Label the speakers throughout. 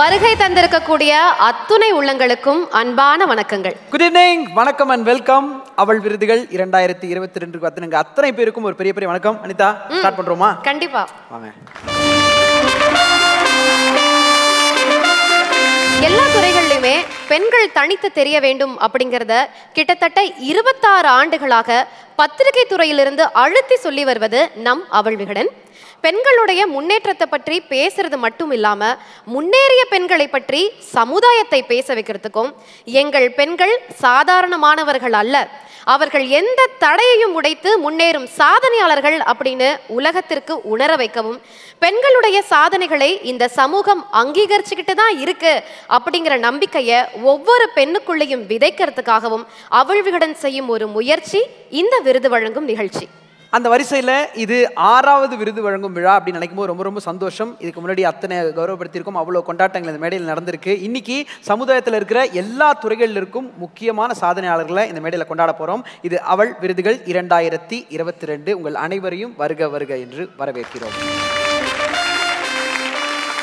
Speaker 1: வருகை தந்திருக்கக்கூடிய அத்துணை உள்ளங்களுக்கும் அன்பான வணக்கங்கள்.
Speaker 2: குட் ஈவினிங், வணக்கம் அண்ட் வெல்கம். அவள் விருதுகள் 2022 அத்தனை பேருக்கும் ஒரு பெரிய பெரிய வணக்கம். அனிதா, ஸ்டார்ட் பண்றோமா?
Speaker 1: கண்டிப்பா
Speaker 2: வாங்க.
Speaker 1: எல்லா துறைகளிலுமே பெண்கள் தனித்து தெரிய வேண்டும் அப்படிங்கிறத கிட்டத்தட்ட 26 ஆண்டுகளாக பத்திரிகை துறையிலிருந்து அழுத்தி சொல்லி வருவது நம் அவள் விகடன். பெண்களுடைய முன்னேற்றத்தை பற்றி பேசுறது மட்டும் இல்லாம முன்னேறிய பெண்களை பற்றி சமுதாயத்தை பேச வைக்கிறதுக்கும் எங்கள் பெண்கள் சாதாரணமானவர்கள் அல்ல, அவர்கள் எந்த தடையையும் உடைத்து முன்னேறும் சாதனையாளர்கள் அப்படின்னு உலகத்திற்கு உணர வைக்கவும், பெண்களுடைய சாதனைகளை இந்த சமூகம் அங்கீகரிச்சுக்கிட்டு தான் இருக்கு அப்படிங்கிற நம்பிக்கையை ஒவ்வொரு பெண்ணுக்குள்ளேயும் விதைக்கிறதுக்காகவும் அவள் விகடன் செய்யும் ஒரு முயற்சி இந்த விருது வழங்கும் நிகழ்ச்சி.
Speaker 2: அந்த வரிசையில் இது 6வது விருது வழங்கும் விழா அப்படின்னு நினைக்கும் போது ரொம்ப ரொம்ப சந்தோஷம். இதுக்கு முன்னாடி அத்தனை கௌரவப்படுத்தியிருக்கோம், அவ்வளோ கொண்டாட்டங்கள் இந்த மேடையில் நடந்திருக்கு. இன்னைக்கு சமுதாயத்தில் இருக்கிற எல்லா துறைகளில் இருக்கும் முக்கியமான சாதனையாளர்களை இந்த மேடையில் கொண்டாட போகிறோம். இது அவள் விருதுகள் 2022. உங்கள் அனைவரையும் வருக வருக என்று வரவேற்கிறோம்.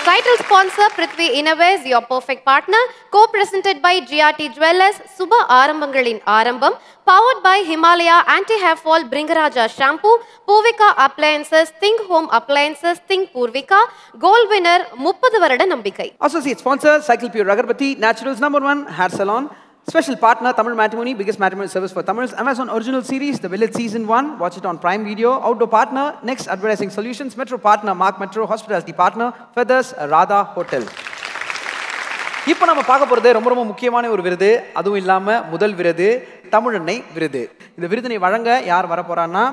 Speaker 1: Title sponsor Prithvi Innovations, your perfect partner. Co-presented by GRT Jewellers, Subha Arambangalin Arambam. Powered by Himalaya Anti-Hair Fall Bringaraja Shampoo. Purvika Appliances, Think Home Appliances, Think Purvika. Gold winner 30 வருட நம்பிக்கை.
Speaker 2: Associate sponsor Cycle Pure Agarbatti, Naturals #1 Hair Salon. Special partner Tamil Matrimony, biggest matrimony service for Tamils. Amazon original series The Village Season 1, watch it on Prime Video. Outdoor partner Next Advertising Solutions. Metro partner Mark Metro. Hospitality partner Feathers Radha Hotel. இப்போ நம்ம பார்க்க போகிறது ரொம்ப ரொம்ப முக்கியமான ஒரு விருது. அதுவும் இல்லாமல் முதல் விருது தமிழன்னை விருது. இந்த விருதினை வழங்க யார் வரப்போறான்னா,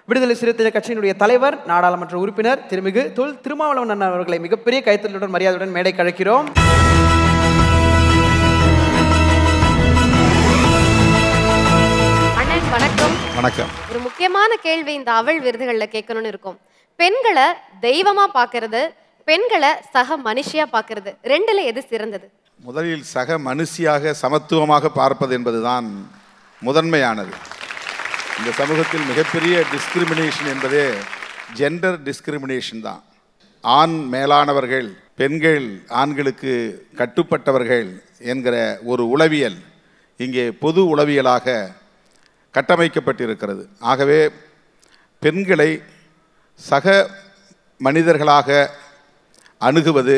Speaker 2: விடுதலை சிறுத்தைகள் கட்சியினுடைய தலைவர் நாடாளுமன்ற உறுப்பினர் திருமிகு தொல் திருமாவளவன் அண்ணா அவர்களை மிகப்பெரிய கைத்தறலுடன் மரியாதையுடன் மேடை கழைக்கிறோம்.
Speaker 1: வணக்கம்.
Speaker 3: வணக்கம்.
Speaker 1: ஒரு முக்கியமான கேள்வி இந்த அவள் விருதுகளில் கேட்கணும்னு இருக்கும். பெண்களை தெய்வமா பார்க்கறது, பெண்களை சக மனுஷியா பார்க்கறது, ரெண்டுல எது சிறந்தது?
Speaker 3: முதலில் சக மனுஷியாக சமத்துவமாக பார்ப்பது என்பதுதான் முதன்மையானது. இந்த சமூகத்தில் மிகப்பெரிய டிஸ்கிரிமினேஷன் என்பதே ஜெண்டர் டிஸ்கிரிமினேஷன் தான். ஆண் மேலானவர்கள், பெண்கள் ஆண்களுக்கு கட்டுப்பட்டவர்கள் என்கிற ஒரு உளவியல் இங்கே பொது உளவியலாக கட்டமைக்கப்பட்டிருக்கிறது. ஆகவே பெண்களை சக மனிதர்களாக அணுகுவது,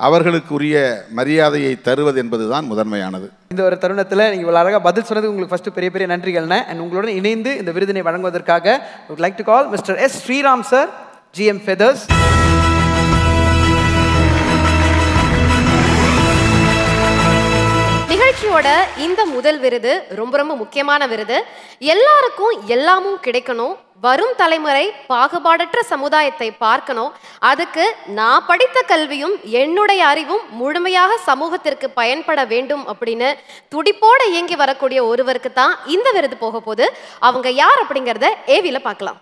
Speaker 3: அவர்களுக்குரிய மரியாதையை தருவது என்பதுதான் முதன்மையானது.
Speaker 2: இந்த ஒரு தருணத்தில் நீங்கள் இவ்வளோ அழகாக பதில் சொன்னது உங்களுக்கு ஃபஸ்ட்டு பெரிய பெரிய நன்றிகள்ண்ணே. அண்ட் உங்களுடன் இணைந்து இந்த விருதினை வழங்குவதற்காக would like to call Mr. S. Sriram sir, GM Feathers.
Speaker 1: நிகழ்ச்சியோட இந்த முதல் விருது ரொம்ப ரொம்ப முக்கியமான விருது. எல்லாருக்கும் எல்லாமும் கிடைக்கணும், வரும் தலைமுறை பாகுபாடற்ற சமுதாயத்தை பார்க்கணும், அதுக்கு நான் படித்த கல்வியும் என்னுடைய அறிவும் முழுமையாக சமூகத்திற்கு பயன்பட வேண்டும் அப்படின்னு துடிப்போட இயங்கி வரக்கூடிய ஒருவருக்கு தான் இந்த விருது போக போகுது. அவங்க யார் அப்படிங்கிறத ஏவில பார்க்கலாம்.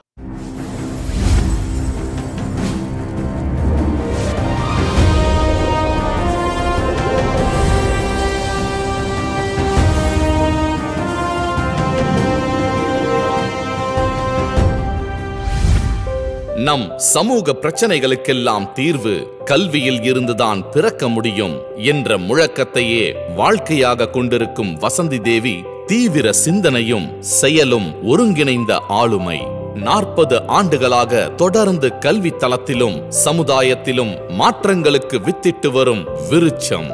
Speaker 4: நம் சமூக பிரச்சனைகளுக்கெல்லாம் தீர்வு கல்வியில் இருந்துதான் பிறக்க முடியும் என்ற முழக்கத்தையே வாழ்க்கையாக கொண்டிருக்கும் வசந்தி தேவி தீவிர சிந்தனையும் செயலும் ஒருங்கிணைந்த ஆளுமை. 40 ஆண்டுகளாக தொடர்ந்து கல்வி தளத்திலும் சமுதாயத்திலும் மாற்றங்களுக்கு வித்திட்டு வரும் விருட்சம்.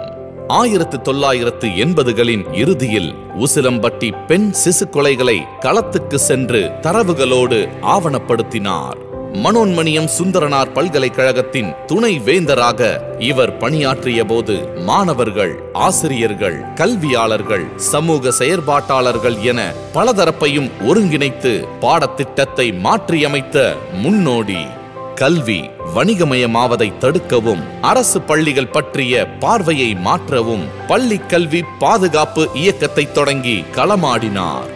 Speaker 4: 1980களின் இறுதியில் உசிலம்பட்டி பெண் சிசு கொலைகளை களத்துக்கு சென்று தரவுகளோடு ஆவணப்படுத்தினார். மனோன்மணியம் சுந்தரனார் பல்கலைக்கழகத்தின் துணை வேந்தராக இவர் பணியாற்றிய போது மாணவர்கள், ஆசிரியர்கள், கல்வியாளர்கள், சமூக செயற்பாட்டாளர்கள் என பலதரப்பையும் ஒருங்கிணைத்து பாடத்திட்டத்தை மாற்றியமைத்த முன்னோடி. கல்வி வணிகமயமாவதை தடுக்கவும், அரசு பள்ளிகள் பற்றிய பார்வையை மாற்றவும் பள்ளி கல்வி பாதுகாப்பு இயக்கத்தை தொடங்கி களமாடினார்.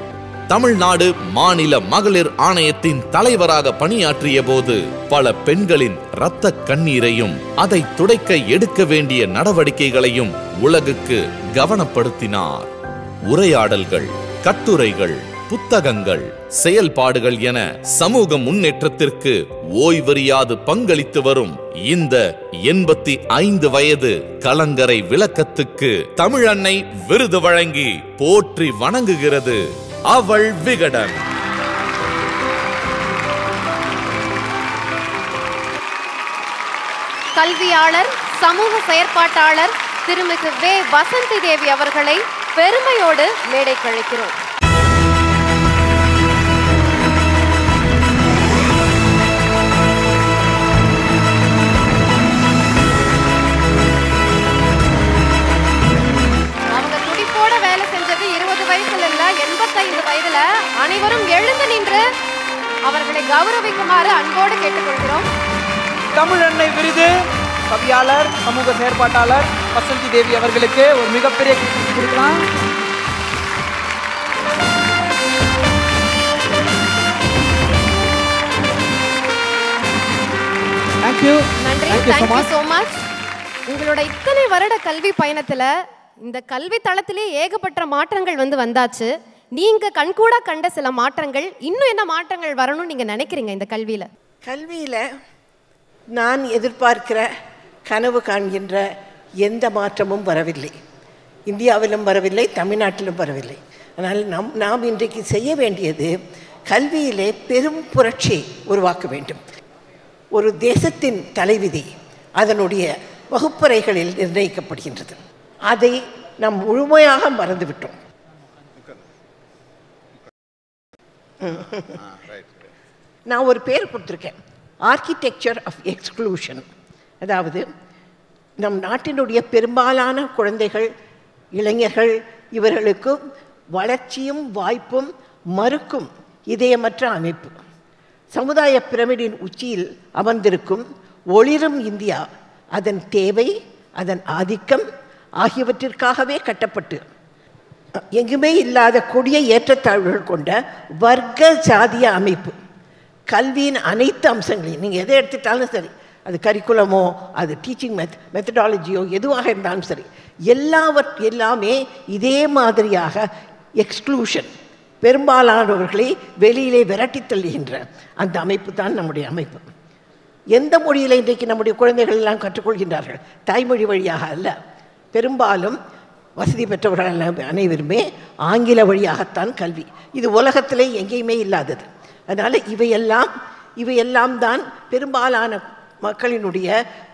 Speaker 4: தமிழ்நாடு மாநில மகளிர் ஆணையத்தின் தலைவராக பணியாற்றிய போது பல பெண்களின் இரத்த கண்ணீரையும் அதை துடைக்க எடுக்க வேண்டிய நடவடிக்கைகளையும் உலகுக்கு கவனப்படுத்தினார். உரையாடல்கள், கட்டுரைகள், புத்தகங்கள், செயல்பாடுகள் என சமூக முன்னேற்றத்திற்கு ஓய்வறியாது பங்களித்து வரும் இந்த 85 வயது கலங்கரை விளக்கத்துக்கு தமிழன்னை விருது வழங்கி போற்றி வணங்குகிறது அவள் விகடன்.
Speaker 1: கல்வியாளர், சமூக செயற்பாட்டாளர் திருமிகு வே. வசந்தி தேவி அவர்களை பெருமையோடு மேடைக்கு அழைக்கிறோம். அவங்க துடிப்போட வேலை செஞ்சது 20 வயசுல இல்ல, 85 வயதுல. அனைவரும் எழுந்து நின்று அவர்களை கௌரவிக்குமாறு அன்போடு கேட்டுக்கொள்கிறோம்.
Speaker 2: தமிழன்னை விருது கவியாளர், சமூக செயற்பாட்டாளர் வசந்தி தேவி அவர்களுக்கு ஒரு மிகப்பெரிய கொடுக்கலாம்.
Speaker 1: நன்றி, தேங்க்யூ so much. உங்களோட இத்தனை வருட கல்வி பயணத்துல இந்த கல்வி தளத்திலே ஏகப்பட்ட மாற்றங்கள் வந்தாச்சு. நீங்க கண்கூடா கண்ட சில மாற்றங்கள், இன்னும் என்ன மாற்றங்கள் வரணும்னு நீங்க நினைக்கிறீங்க இந்த கல்வியில?
Speaker 5: கல்வியில நான் எதிர்பார்க்கிற, கனவு காண்கின்ற எந்த மாற்றமும் வரவில்லை. இந்தியாவிலும் வரவில்லை, தமிழ்நாட்டிலும் வரவில்லை. ஆனால் நாம் இன்றைக்கு செய்ய வேண்டியது கல்வியிலே பெரும் புரட்சியை உருவாக்க வேண்டும். ஒரு தேசத்தின் தலைவிதி அதனுடைய வகுப்பறைகளில் நிர்ணயிக்கப்படுகின்றது. அதை நாம் முழுமையாக மறந்துவிட்டோம். நான் ஒரு பேர் கொடுத்துருக்கேன், ஆர்கிடெக்சர் ஆஃப் எக்ஸ்க்ளூஷன். அதாவது நம் நாட்டினுடைய பெரும்பாலான குழந்தைகள், இளைஞர்கள், இவர்களுக்கு வளர்ச்சியும் வாய்ப்பும் மறுக்கும் இதயமற்ற அமைப்பு. சமுதாய பிரமிடின் உச்சியில் அமர்ந்திருக்கும் ஒளிரும் இந்தியா அதன் தேவை, அதன் ஆதிக்கம் ஆகியவற்றிற்காகவே கட்டப்பட்டு எங்குமே இல்லாத கொடிய ஏற்றத்தாழ்வுகள் கொண்ட வர்க்க சாதிய அமைப்பு. கல்வியின் அனைத்து அம்சங்களையும் நீங்கள் எதை எடுத்துட்டாலும் சரி, அது கரிக்குலமோ, அது டீச்சிங் மெத்தடாலஜியோ எதுவாக இருந்தாலும் சரி, எல்லாமே இதே மாதிரியாக எக்ஸ்க்ளூஷன், பெரும்பாலானவர்களை வெளியிலே விரட்டி தள்ளுகின்ற அந்த அமைப்பு தான் நம்முடைய அமைப்பு. எந்த மொழியில் இன்றைக்கு நம்முடைய குழந்தைகள் எல்லாம் கற்றுக்கொள்கின்றார்கள்? தாய்மொழி வழியாக அல்ல. பெரும்பாலும் வசதி பெற்றவர்கள் அனைவருமே ஆங்கில வழியாகத்தான் கல்வி. இது உலகத்திலே எங்கேயுமே இல்லாதது. அதனால் இவையெல்லாம் தான் பெரும்பாலான மக்களினுடைய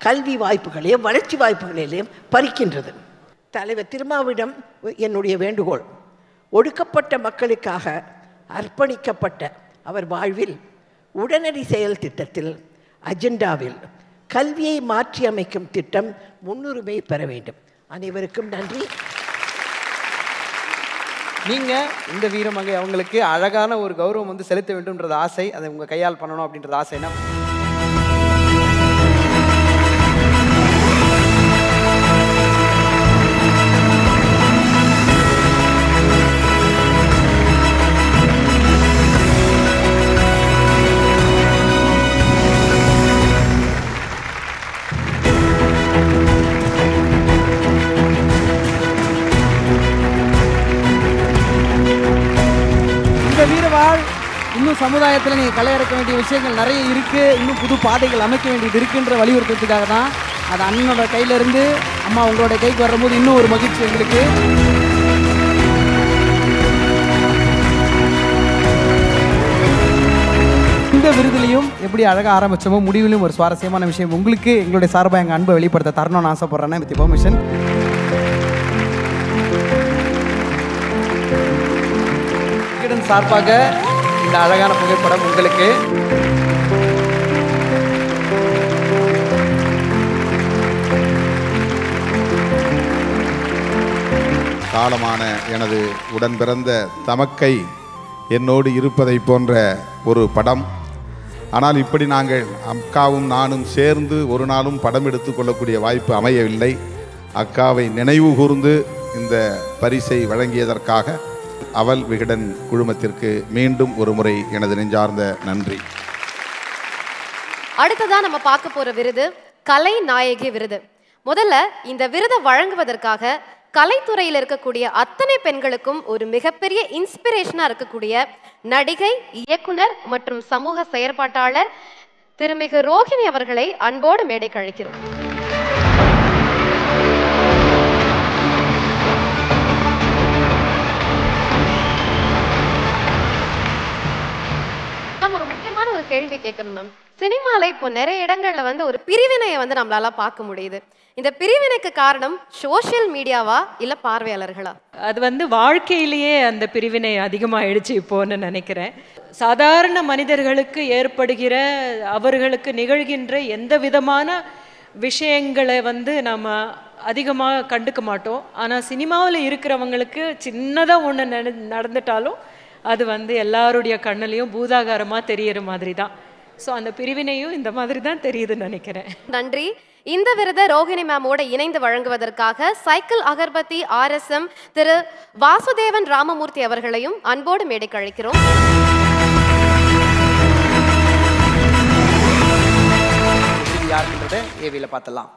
Speaker 5: கல்வி வாய்ப்புகளே, வளர்ச்சி வாய்ப்புகளிலே பறிக்கின்றது. தலைவர் திருமாவிடம் என்னுடைய வேண்டுகோள், ஒடுக்கப்பட்ட மக்களுக்காக அர்ப்பணிக்கப்பட்ட அவர் வாழ்வில் உடனடி செயல் திட்டத்தில், அஜெண்டாவில் கல்வியை மாற்றி அமைக்கும் திட்டம் முன்னுரிமை பெற வேண்டும். அனைவருக்கும் நன்றி.
Speaker 2: நீங்கள் இந்த வீரமங்கை அவங்களுக்கு அழகான ஒரு கௌரவம் செலுத்த வேண்டும்ன்றது ஆசை, அதை உங்கள் கையால் பண்ணணும் அப்படின்றது ஆசைனா இன்னும் சமுதாயத்தில் நீங்கள் கலையறக்க வேண்டிய விஷயங்கள் நிறைய இருக்குது, இன்னும் புது பாதைகள் அமைக்க வேண்டியது இருக்குன்ற வலியுறுத்துறதுக்காக தான். அது அண்ணனோட கையிலேருந்து அம்மா உங்களோட கைக்கு வரும்போது இன்னும் ஒரு மகிழ்ச்சி எங்களுக்கு. இந்த விருதுலையும் எப்படி அழகாக ஆரம்பித்தோமோ முடிவிலும் ஒரு சுவாரஸ்யமான விஷயம் உங்களுக்கு எங்களுடைய சார்பாக எங்கள் அன்பை வெளிப்படுத்த தரணும்னு ஆசைப்படுறேன். With permission. சார்பாக இந்த அழகான புகைப்படம் உங்களுக்கு.
Speaker 3: காலமான எனது உடன் பிறந்த தமக்கை என்னோடு இருப்பதை போன்ற ஒரு படம். ஆனால் இப்படி நாங்கள் அக்காவும் நானும் சேர்ந்து ஒரு நாளும் படம் எடுத்துக்கொள்ளக்கூடிய வாய்ப்பு அமையவில்லை. அக்காவை நினைவு கூர்ந்து இந்த பரிசை வழங்கியதற்காக அவள் விகடன் குழுமத்திற்கு மீண்டும் ஒரு முறை எனது நெஞ்சார்ந்த நன்றி.
Speaker 1: அடுத்ததா நம்ம பார்க்க போற விருது கலை நாயகி விருது. முதல்ல இந்த விருதை வழங்குவதற்காக கலைத்துறையில் இருக்கக்கூடிய அத்தனை பெண்களுக்கும் ஒரு மிகப்பெரிய இன்ஸ்பிரேஷனா இருக்கக்கூடிய நடிகை, இயக்குனர் மற்றும் சமூக செயற்பாட்டாளர் திருமிகு ரோஹிணி அவர்களை அன்போடு மேடைக்கு அழைக்கிறோம். ஒரு முக்கியமான ஒரு கேள்வி கேட்கணும் மேம். சினிமால இப்போ நிறைய இடங்கள்ல வந்து ஒரு பிரிவினையை வந்து நம்மளால பார்க்க முடியுது. இந்த பிரிவினைக்கு காரணம் சோஷியல் மீடியாவா இல்ல பார்வையாளர்களா?
Speaker 6: அது வந்து வாழ்க்கையிலேயே அந்த பிரிவினை அதிகமாகிடுச்சு இப்போன்னு நினைக்கிறேன். சாதாரண மனிதர்களுக்கு ஏற்படுகிற, அவர்களுக்கு நிகழ்கின்ற எந்த விதமான விஷயங்களை வந்து நம்ம அதிகமாக கண்டுக்க மாட்டோம். ஆனால் சினிமாவில் இருக்கிறவங்களுக்கு சின்னதாக ஒன்று நடந்துட்டாலும் அது வந்து எல்லாருடைய கண்ணிலையும் பூதாகாரமாக தெரிகிற மாதிரி தான். ஸோ அந்த பிரிவினையும் இந்த மாதிரி தான் தெரியுதுன்னு நினைக்கிறேன்.
Speaker 1: நன்றி. இந்த விருதை ரோஹிணி மேமோட இணைந்து வழங்குவதற்காக சைக்கிள் அகர்பத்தி RSM திரு வாசுதேவன் ராமமூர்த்தி அவர்களையும் அன்போடு மேடைக்கு அழைக்கிறோம்.
Speaker 2: யாருன்றதை ஏவியில பார்த்தலாம்.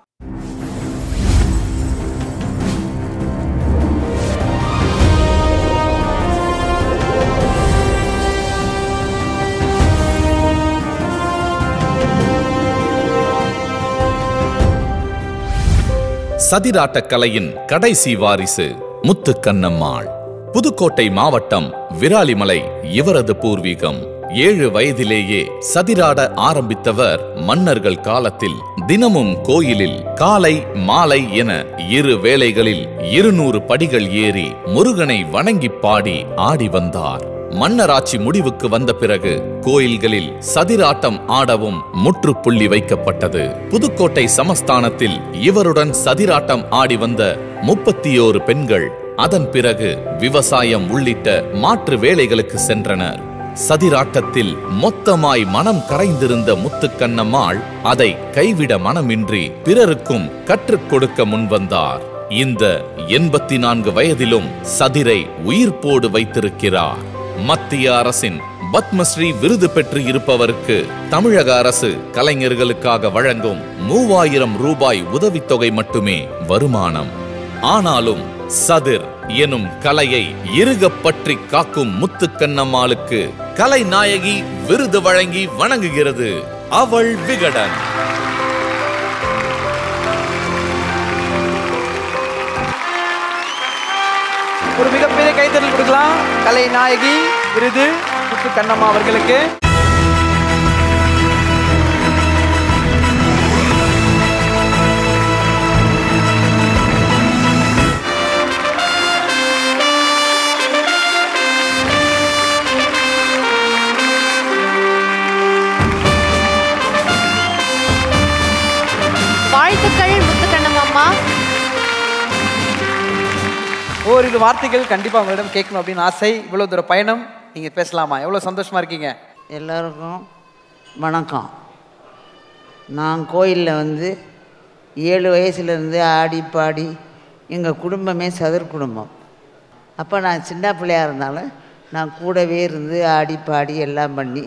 Speaker 4: சதிராட்டக் கலையின் கடைசி வாரிசு முத்துக்கண்ணம்மாள். புதுக்கோட்டை மாவட்டம் விராலிமலை இவரது பூர்வீகம். 7 வயதிலேயே சதிராட ஆரம்பித்தவர் மன்னர்கள் காலத்தில் தினமும் கோயிலில் காலை மாலை என 2 வேளைகளில் 200 படிகள் ஏறி முருகனை வணங்கி பாடி ஆடி வந்தார். மன்னராட்சி முடிவுக்கு வந்த பிறகு கோயில்களில் சதிராட்டம் ஆடவும் முற்றுப்புள்ளி வைக்கப்பட்டது. புதுக்கோட்டை சமஸ்தானத்தில் இவருடன் சதிராட்டம் ஆடி வந்த 31 பெண்கள் அதன் பிறகு விவசாயம் உள்ளிட்ட மாற்று வேலைகளுக்கு சென்றனர். சதிராட்டத்தில் மொத்தமாய் மனம் கரைந்திருந்த முத்துக்கண்ணம்மாள் அதை கைவிட மனமின்றி பிறருக்கும் கற்றுக் கொடுக்க முன்வந்தார். இந்த 84 வயதிலும் சதிரை உயிர்ப்போடு வைத்திருக்கிறார். மத்திய அரசின் பத்மஸ்ரீ விருது பெற்று இருப்பவருக்கு தமிழக அரசு கலைஞர்களுக்காக வழங்கும் 3000 ரூபாய் உதவித்தொகை மட்டுமே வருமானம். ஆனாலும் சதிர் எனும் கலையை இறுகப் பற்றி காக்கும் முத்துக்கண்ணம்மாளுக்கு கலைநாயகி விருது வழங்கி வணங்குகிறது அவள் விகடன்.
Speaker 2: ஒரு மிகப்பெரிய கைத்தறல் கொடுக்கலாம். கலைநாயகி விருது முத்துக்கண்ணம்மா அவர்களுக்கு.
Speaker 1: வாழ்த்துக்கள் முத்துக்கண்ணம்மா.
Speaker 2: ஓரிரு வார்த்தைகள் கண்டிப்பாக உங்களிடம் கேட்கணும் அப்படின்னு ஆசை. இவ்வளோ தூர பயணம் நீங்கள் பேசலாமா? எவ்வளோ சந்தோஷமாக இருக்கீங்க?
Speaker 7: எல்லோருக்கும் வணக்கம். நான் கோயிலில் வந்து 7 வயசுலேருந்து ஆடி பாடி, எங்கள் குடும்பமே சதுர் குடும்பம். அப்போ நான் சின்ன பிள்ளையாக இருந்தாலும் நான் கூடவே இருந்து ஆடி பாடி எல்லாம் பண்ணி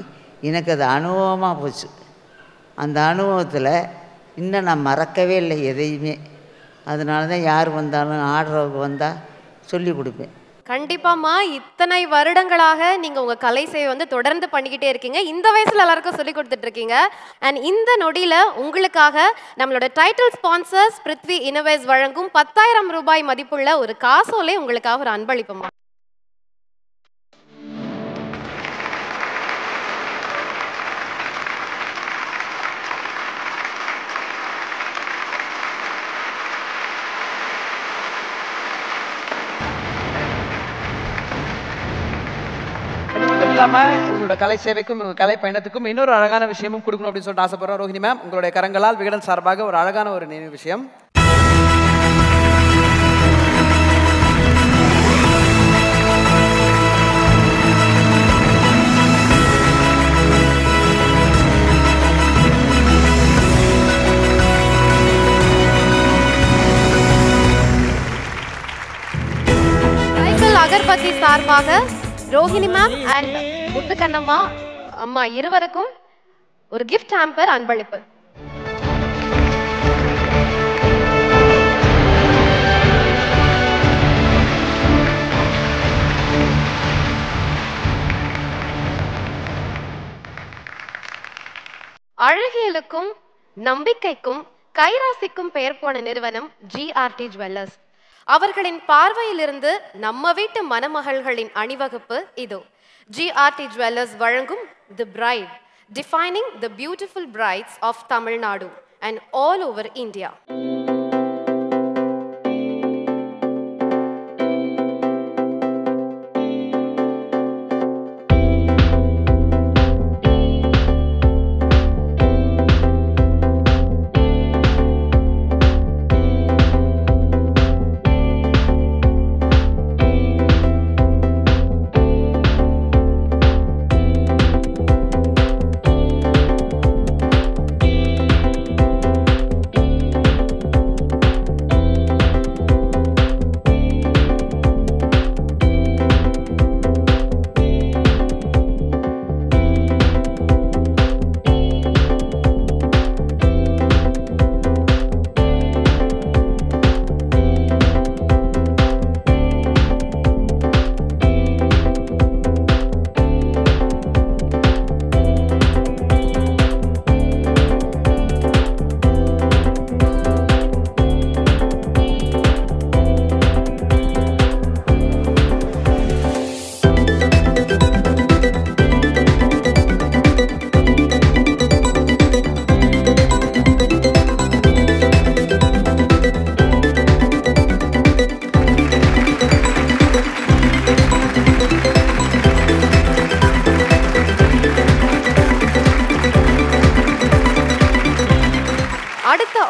Speaker 7: எனக்கு அது அனுபவமாக போச்சு. அந்த அனுபவத்தில் இன்னும் நான் மறக்கவே இல்லை எதையுமே. அதனால தான் யார் வந்தாலும் ஆடுறவங்க வந்தால் சொல்லி கொடுப்பேன்.
Speaker 1: கண்டிப்பாம்மா, இத்தனை வருடங்களாக நீங்க உங்க கலை சேவை வந்து தொடர்ந்து பண்ணிக்கிட்டே இருக்கீங்க. இந்த வயசுல எல்லாருக்கும் சொல்லி கொடுத்துட்டு இருக்கீங்க. அண்ட் இந்த நொடியில உங்களுக்காக நம்மளோட டைட்டில் ஸ்பான்சர்ஸ் பிருத்வி இன்னோவேஸ் வழங்கும் 10,000 ரூபாய் மதிப்புள்ள ஒரு காசோலை உங்களுக்காக ஒரு அன்பளிப்புமா.
Speaker 2: உங்களோட கலை சேவைக்கும் கலை பயணத்துக்கும் இன்னொரு அழகான விஷயமும் கொடுக்கணும் அப்படின்னு சொல்லிட்டு ஆசைப்படுறோம். ரோஹிணி மேம், உங்களுடைய கரங்களால் விகடன் சார்பாக ஒரு அழகான ஒரு நினைவு விஷயம்.
Speaker 1: சைக்கிள் அகர்பத்தி சார்பாக ரோஹிணி மேம் அண்ட் முத்துக்கண்ணம்மா அம்மா இருவருக்கும் ஒரு கிஃப்ட் ஹாம்பர் அன்பளிப்பு. அழகியலுக்கும் நம்பிக்கைக்கும் கைராசிக்கும் பெயர் போன நிறுவனம் GRT ஜுவல்லர்ஸ். அவர்களின் பார்வையிலிருந்து நம்ம வீட்டு மணமகள்களின் அணிவகுப்பு இதோ. GRT ஜுவல்லர்ஸ் வழங்கும் தி bright, defining the beautiful brides of Tamil Nadu and all over India.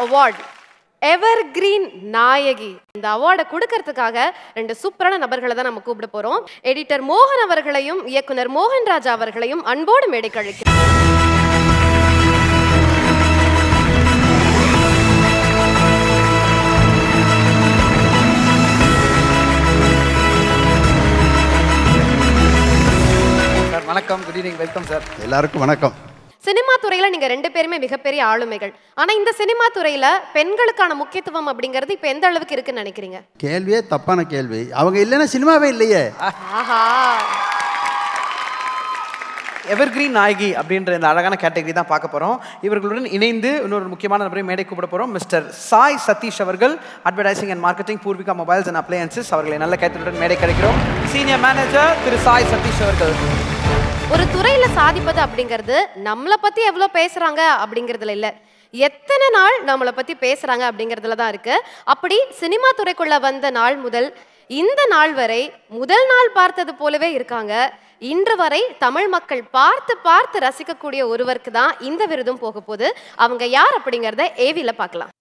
Speaker 1: Award evergreen நாயகி. இந்த அவார்டை கொடுக்கறதுக்காக 2 சூப்பரான நபர்களை தான் நம்ம கூப்பிட போறோம். எடிட்டர் மோகன் அவர்களையும் இயக்குனர் மோகன்ராஜா அவர்களையும் அன்போடு மேடைக்கு அழைக்கிறோம்.
Speaker 2: சார் வணக்கம். Good evening. Welcome sir.
Speaker 8: எல்லாருக்கும் வணக்கம்.
Speaker 1: சினிமா துறையில நீங்க 2 பேருமே மிகப்பெரிய ஆளுமைகள். ஆனா இந்த சினிமா துறையில பெண்களுக்கான முக்கியத்துவம் அப்படிங்கிறது இப்ப எந்த அளவுக்கு இருக்குன்னு நினைக்கிறீங்க?
Speaker 8: கேள்வியே தப்பான கேள்வி. அவங்க இல்லைன்னா சினிமாவே இல்லையே.
Speaker 1: ஆஹா.
Speaker 2: எவர்கிரீன் நாயகி அப்படின்ற இந்த அழகான கேட்டகரி தான் பார்க்க போறோம். இவர்களுடன் இணைந்து இன்னொரு முக்கியமான நபரை மேடை கூப்பிட போறோம். மிஸ்டர் சாய் சதீஷ் அவர்கள், advertising and marketing, Poorvika mobiles and appliances. அவர்களை நல்ல கைத்தட்டுடன் மேடை கிடைக்கிறோம். சீனியர் மேனேஜர் திரு சாய் சதீஷ் அவர்கள்.
Speaker 1: ஒரு துறையில சாதிப்பது அப்படிங்கிறது நம்மளை பத்தி எவ்வளவு பேசுறாங்க அப்படிங்கிறதுல இல்ல, எத்தனை நாள் நம்மளை பத்தி பேசுறாங்க அப்படிங்கிறதுல தான் இருக்கு. அப்படி சினிமா துறைக்குள்ள வந்த நாள் முதல் இந்த நாள் வரை முதல் நாள் பார்த்தது போலவே இருக்காங்க. இன்று வரை தமிழ் மக்கள் பார்த்து பார்த்து ரசிக்கக்கூடிய ஒருவருக்கு தான் இந்த விருதும் போக போகுது. அவங்க யார் அப்படிங்கிறத ஏவில பார்க்கலாம்.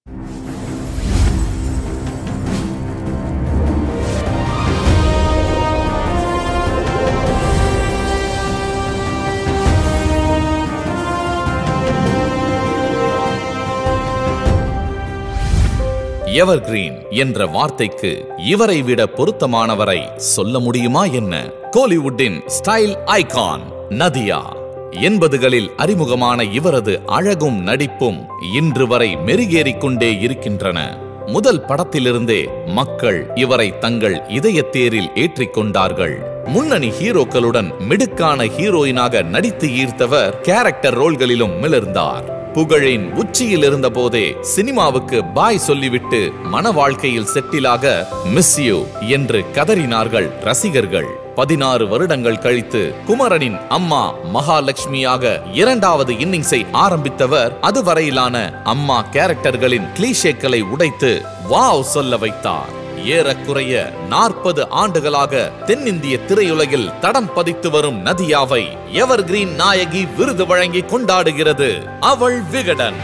Speaker 4: எவர்கிரீன் என்ற வார்த்தைக்கு இவரை விட பொருத்தமானவரை சொல்ல முடியுமா என்ன? கோலிவுட்டின் ஸ்டைல் ஐகான் நதியா. 80களில் அறிமுகமான இவரது அழகும் நடிப்பும் இன்று வரை மெருகேறிக்கொண்டே இருக்கின்றன. முதல் படத்திலிருந்தே மக்கள் இவரை தங்கள் இதயத்தேரில் ஏற்றிக்கொண்டார்கள். முன்னணி ஹீரோக்களுடன் மிடுக்கான ஹீரோயினாக நடித்து ஈர்த்தவர் கேரக்டர் ரோல்களிலும் மிளர்ந்தார். புகழின் உச்சியில் இருந்த போதே சினிமாவுக்கு பாய் சொல்லிவிட்டு மன வாழ்க்கையில் செட்டிலாக மிஸ் யூ என்று கதறினார்கள் ரசிகர்கள். 16 வருடங்கள் கழித்து குமரனின் அம்மா மகாலட்சுமியாக 2வது இன்னிங்ஸை ஆரம்பித்தவர் அதுவரையிலான அம்மா கேரக்டர்களின் கிளீஷேக்களை உடைத்து வாவ் சொல்ல வைத்தார். ஏறக்குறைய 40 ஆண்டுகளாக தென்னிந்திய திரையுலகில் தடம் பதித்து வரும் நதியாவை எவர்கிரீன் நாயகி விருது வழங்கி கொண்டாடுகிறது அவள் விகடன்.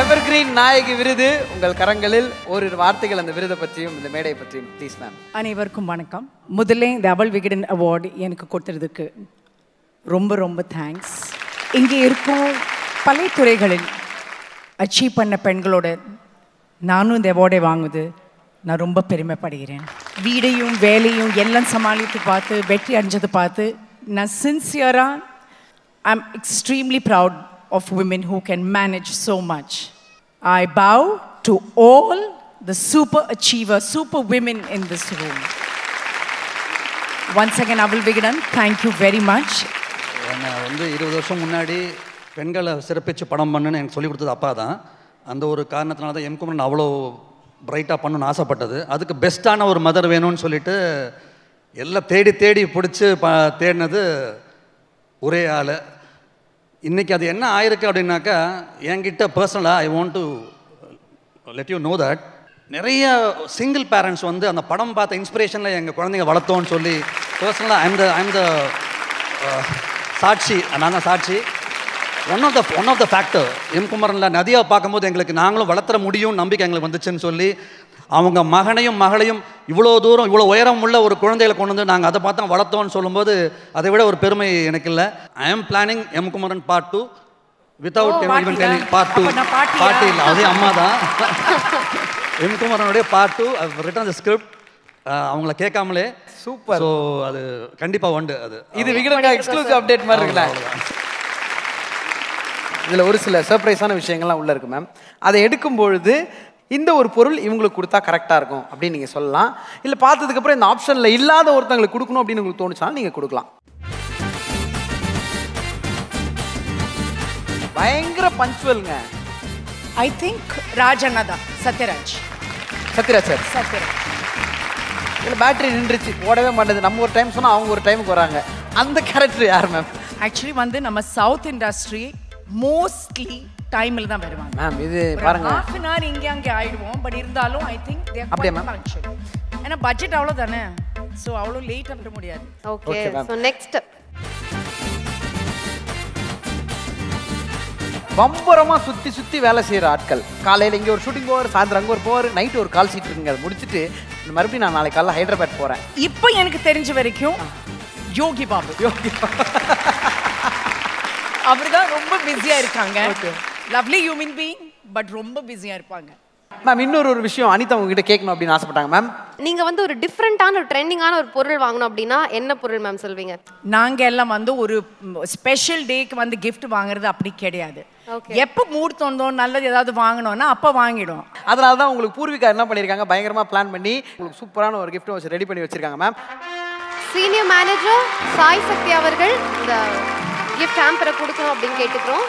Speaker 2: எவர்கிரீன் நாயகி விருது உங்கள் கரங்களில். ஒரு வார்த்தைகள் அந்த விருதை பற்றியும் இந்த மேடை பற்றியும் ப்ளீஸ் மேம்.
Speaker 9: அனைவருக்கும் வணக்கம். முதல்ல இந்த அவள் விகடன் அவார்டு எனக்கு கொடுத்ததுக்கு ரொம்ப ரொம்ப தேங்க்ஸ். இங்கே இருக்கும் பல துறைகளில் அச்சீவ் பண்ண பெண்களோட நானும் இந்த அவார்டை வாங்குது நான் ரொம்ப பெருமைப்படுகிறேன். வீடையும் வேலையும் எல்லாம் சமாளித்து பார்த்து வெற்றி அடைஞ்சது பார்த்து நான் சின்சியராக I am extremely proud of women who can manage so much. I bow to all the super achiever super women in this room. Once again Aval Vikatan, thank you very much.
Speaker 10: என்னை 20 வருஷம் முன்னாடி பெண்களை சிறப்பித்து படம் பண்ணுன்னு எனக்கு சொல்லிக் கொடுத்தது அப்பா தான். அந்த ஒரு காரணத்தினால தான் குமரன் அவ்வளோ பிரைட்டாக பண்ணணும்னு ஆசைப்பட்டது. அதுக்கு பெஸ்ட்டான ஒரு மதர் வேணும்னு சொல்லிட்டு எல்லாம் தேடி பிடிச்சி தேடினது ஒரே ஆள். இன்றைக்கி அது என்ன ஆயிருக்கு அப்படின்னாக்கா, என்கிட்ட பர்சனலாக I want to let you know that நிறைய சிங்கிள் பேரண்ட்ஸ் அந்த படம் பார்த்த இன்ஸ்பிரேஷனில் எங்கள் குழந்தைங்க வளர்த்தோன்னு சொல்லி பர்சனலாக ஐம் த சாட்சி. நான் தான் சாட்சி. ஒன் ஆஃப் த ஃபேக்டர் குமரனில் நதியாக பார்க்கும்போது எங்களுக்கு நாங்களும் வளர்த்துற முடியும் நம்பிக்கை எங்களுக்கு வந்துச்சுன்னு சொல்லி அவங்க மகளையும் இவ்வளோ தூரம் இவ்வளோ உயரம் உள்ள ஒரு குழந்தைகளை கொண்டு வந்து நாங்கள் அதை பார்த்தா வளர்த்தோன்னு சொல்லும்போது அதை விட ஒரு பெருமை எனக்கு இல்லை. I am planning Kumaran part 2 without even telling part 2. Part இல்லை, அதே அம்மா தான். குமரனுடைய பார்ட் 2 ரிட்டன் தி ஸ்கிரிப்ட் அவங்கள கேட்காமலே.
Speaker 2: சூப்பர்.
Speaker 10: ஸோ அது கண்டிப்பாக உண்டு. அது
Speaker 2: இது விகடன் எக்ஸ்க்ளூசிவ் அப்டேட் மாதிரி இருக்குல்ல. இதில் ஒரு சில சர்ப்ரைஸான விஷயங்கள்லாம் உள்ளே இருக்குது மேம். அதை எடுக்கும்பொழுது இந்த ஒரு பொருள் இவங்களுக்கு கொடுத்தா கரெக்டாக இருக்கும் அப்படின்னு நீங்கள் சொல்லலாம். இல்லை பார்த்ததுக்கப்புறம் இந்த ஆப்ஷனில் இல்லாத ஒருத்தங்களுக்கு கொடுக்கணும் அப்படின்னு உங்களுக்கு தோணுச்சாலும் நீங்கள் கொடுக்கலாம். பயங்கர பஞ்சுவல்ங்க.
Speaker 9: ஐ திங்க் ராஜ் அண்ணா சத்யராஜ் சார்.
Speaker 2: இல்லை பேட்டரி நின்றுச்சு, ஓடவே மாட்டேது. நம்ம ஒரு டைம் சொன்னால் அவங்க ஒரு டைமுக்கு வராங்க. அந்த கேரக்டர் யார் மேம்?
Speaker 9: ஆக்சுவலி நம்ம சவுத் இண்டஸ்ட்ரி மோஸ்ட்லி டைமில் தான் வருவாங்க
Speaker 2: மேம். இது பாருங்க,
Speaker 9: half an hour இங்கே அங்கே ஆயிடுவோம். பட் இருந்தாலும் ஐ திங்க் தே ஆர்
Speaker 2: அப்படியே
Speaker 9: குவைட் பங்க்சுவல். ஏன்னா பட்ஜெட் அவ்வளோ தானே, ஸோ அவ்வளோ லேட்டாக வர முடியாது.
Speaker 1: ஓகே, ஸோ நெக்ஸ்ட்
Speaker 2: பம்பரமாக சுற்றி வேலை செய்கிற ஆட்கள். காலையில் இங்கே ஒரு ஷூட்டிங் போவார், சாயந்தரம் அங்கே ஒரு போவார், நைட்டு ஒரு கால் சீட் இருக்குங்க. அதை முடிச்சுட்டு மறுபடியும் நான் நாளைக்கு காலையில் ஹைதராபாத் போகிறேன்.
Speaker 9: இப்போ எனக்கு தெரிஞ்ச வரைக்கும் யோகி பாபு அவர்தான் ரொம்ப பிஸியா இருக்காங்க. லவ்லி ஹியூமன் பீயிங், பட் ரொம்ப பிஸியா இருப்பாங்க.
Speaker 2: மேம் இன்னொரு விஷயம் அனிதா உங்ககிட்ட கேட்கணும் அப்படின்னு ஆசைப்பட்டாங்க மேம்.
Speaker 1: நீங்க ஒரு டிஃப்ரெண்டான ஒரு ட்ரெண்டிங்கான ஒரு பொருள் வாங்கணும் அப்படின்னா என்ன பொருள் மேம் சொல்வீங்க?
Speaker 9: நாங்க எல்லாம் ஒரு ஸ்பெஷல் டேக்கு கிஃப்ட் வாங்குறது அப்படி கிடையாது. எப்போ மூட் தோணுதோ நல்லது ஏதாவது வாங்கணும்னா அப்போ வாங்கிடும்.
Speaker 2: அதனால தான் உங்களுக்கு பூர்விகா என்ன பண்ணியிருக்காங்க, பயங்கரமாக பிளான் பண்ணி உங்களுக்கு சூப்பரான ஒரு கிஃப்ட் வச்சு ரெடி பண்ணி வச்சிருக்காங்க மேம்.
Speaker 1: சீனியர் மேனேஜர் சாய் சக்தி அவர்கள் இந்த கிஃப்ட் ஹேம்பரை கொடுக்கணும் அப்படின்னு கேட்டுக்கிறோம்.